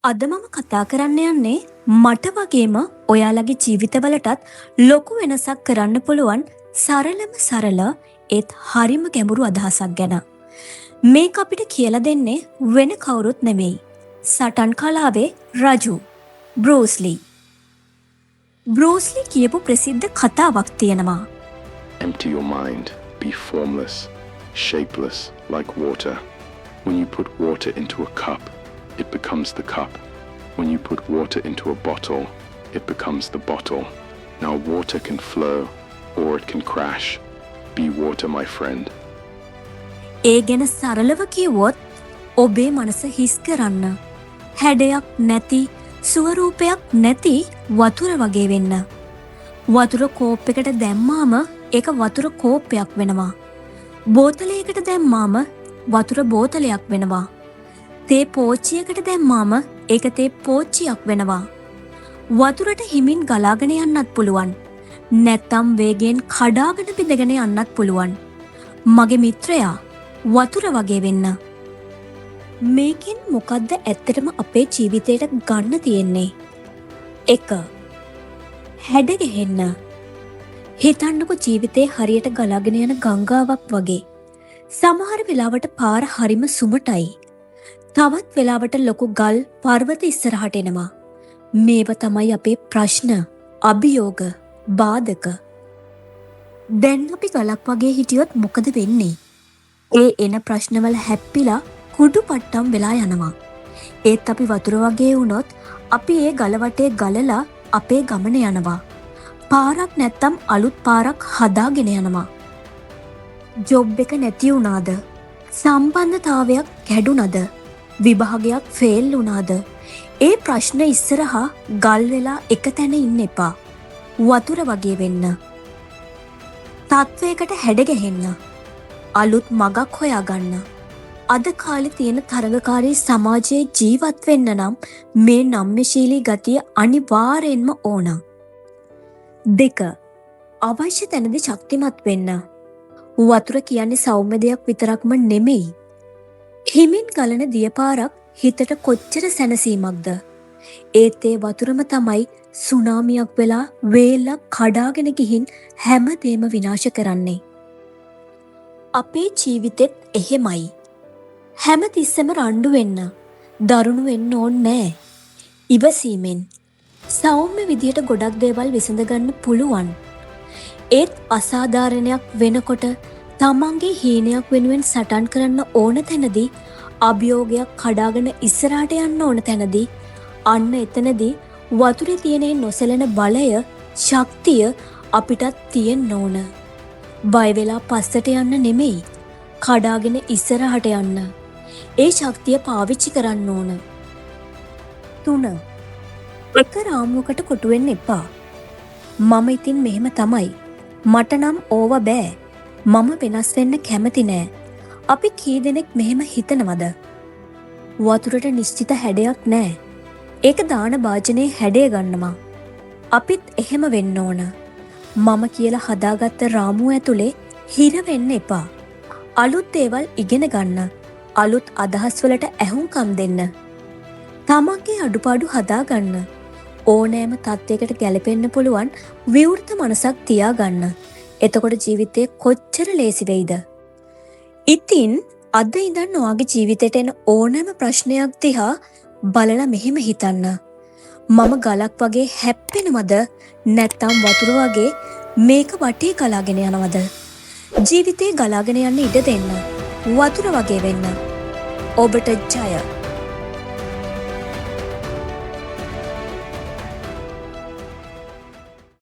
අද මම කතා කරන්න යන්නේ මට වගේම ඔයාලගේ ජීවිතවලටත් ලොකු වෙනසක් කරන්න පුළුවන් සරලම සරල ඒත් හරිම ගැඹුරු අදහසක් ගැන. මේක අපිට කියලා දෙන්නේ වෙන කවුරුත් නෙවෙයි. සටන් කලාවේ රජු බෲස්ලි. බෲස්ලි කියපු ප්‍රසිද්ධ කතාවක් තියෙනවා. Empty your mind. Be formless, shapeless, like water. When you put water into a cup, it becomes the cup. When you put water into a bottle, it becomes the bottle. Now water can flow or it can crash. Be water, my friend. ඒ ගැන සරලව කිව්වොත් ඔබේ මනස හිස් කරන්න. හැඩයක් නැති, ස්වරූපයක් නැති වතුර වගේ වෙන්න. වතුර කෝප් එකට දැම්මාම ඒක වතුර කෝප්පයක් වෙනවා. බෝතලයකට දැම්මාම වතුර බෝතලයක් වෙනවා. තේ පෝච්චියකට දැම්මාම ඒක තේ පෝච්චියක් වෙනවා. වතුරට හිමින් ගලාගෙන යන්නත් පුළුවන්. නැත්තම් වේගයෙන් කඩාගෙන බිඳගෙන යන්නත් පුළුවන්. මගේ මිත්‍රයා වතුර වගේ වෙන්න. මේකෙන් මොකද්ද ඇත්තටම අපේ ජීවිතයට ගන්න තියෙන්නේ? 1. හැඩ ගැහෙන්න. හිතන්නකො ජීවිතේ හරියට ගලාගෙන යන ගංගාවක් වගේ. සමහර වෙලාවට පාර හරිම සුමටයි. තවත් වෙලාවට ලොකු ගල් පර්වත ඉස්සරහට එනවා. මේව තමයි අපේ ප්‍රශ්න, අභියෝග, බාධක. දැන් අපි ගලක් වගේ හිටියොත් මොකද වෙන්නේ? ඒ එන ප්‍රශ්නවල හැප්පිලා කුඩු පට්ටම් වෙලා යනවා. ඒත් අපි වතුර වගේ වුණොත් අපි ඒ ගල වටේ ගලලා අපේ ගමන යනවා. පාරක් නැත්තම් අලුත් පාරක් හදාගෙන යනවා. ජොබ් එක නැති වුණාද? සම්බන්ධතාවයක් කැඩුනද? විභාගයක් ෆේල් වුණාද? ඒ ප්‍රශ්න ඉස්සරහා ගල් වෙලා එක තැන ඉන්න එපා. වතුර වගේ වෙන්න. තත්වයකට හැඩ ගැහෙන්න. අලුත් මගක් හොයාගන්න. අද කාලේ තියෙන තරඟකාරී සමාජයේ ජීවත් වෙන්න නම් මේ නම්‍යශීලී ගතිය අනිවාර්යෙන්ම ඕන. 2. අවශ්‍ය තැනදී ශක්තිමත් වෙන්න. වතුර කියන්නේ සෞම්‍ය දෙයක් විතරක්ම නෙමෙයි. හිමින් ගලන දියපාරක් හිතට කොච්චර සැනසීමක්ද? ඒත් ඒ වතුරම තමයි සුනාමියක් වෙලා වේලක් කඩාගෙන ගිහින් හැමදේම විනාශ කරන්නේ. අපේ ජීවිතෙත් එහෙමයි. හැමතිස්සෙම රණ්ඩු වෙන්න, දරුණු වෙන්න ඕනේ නෑ. ඉවසීමෙන් සෞම්‍ය විදියට ගොඩක් දේවල් විසඳගන්න පුළුවන්. ඒත් අසාධාරණයක් වෙනකොට තමන්ගේ හීනයක් වෙනුවෙන් සටන් කරන්න ඕන තැනදී, අභියෝගයක් කඩාගෙන ඉස්සරහට යන්න ඕන තැනදී, අන්න එතනදී වතුරේ තියෙන නොසැලෙන බලය, ශක්තිය අපිටත් තියෙන්න ඕන. බය වෙලා පස්සට යන්න නෙමෙයි, කඩාගෙන ඉස්සරහට යන්න. ඒ ශක්තිය පාවිච්චි කරන්න ඕන. 3. එක රාමුවකට කොටු වෙන්න එපා. මම ඉතින් මෙහෙම තමයි. මට නම් ඕව බෑ. මම වෙනස් වෙන්න කැමති නෑ. අපි කී දෙනෙක් මෙහෙම හිතනවද? වතුරට නිශ්චිත හැඩයක් නෑ. ඒක දාන භාජනයේ හැඩය ගන්නවා. අපිත් එහෙම වෙන්න ඕන. මම කියලා හදාගත්ත රාමුව ඇතුලේ හිර වෙන්න එපා. අලුත් දේවල් ඉගෙන ගන්න. අලුත් අදහස් වලට ඇහුම්කම් දෙන්න. තමන්ගේ අඩුපාඩු හදාගන්න. ඕනෑම තත්යකට ගැලපෙන්න පුළුවන් විවෘත මනසක් තියාගන්න. එතකොට ජීවිතේ කොච්චර ලේසි වෙයිද? ඉතින් අද ඉඳන් ඔයාගේ ජීවිතේට එන ඕනෑම ප්‍රශ්නයක් දිහා බලලා මෙහෙම හිතන්න. මම ගලක් වගේ හැප්පෙනවද? නැත්නම් වතුර වගේ මේක වටේ ගලාගෙන යනවද? ජීවිතේ ගලාගෙන යන්න ඉඩ දෙන්න. වතුර වගේ වෙන්න. ඔබට ජය.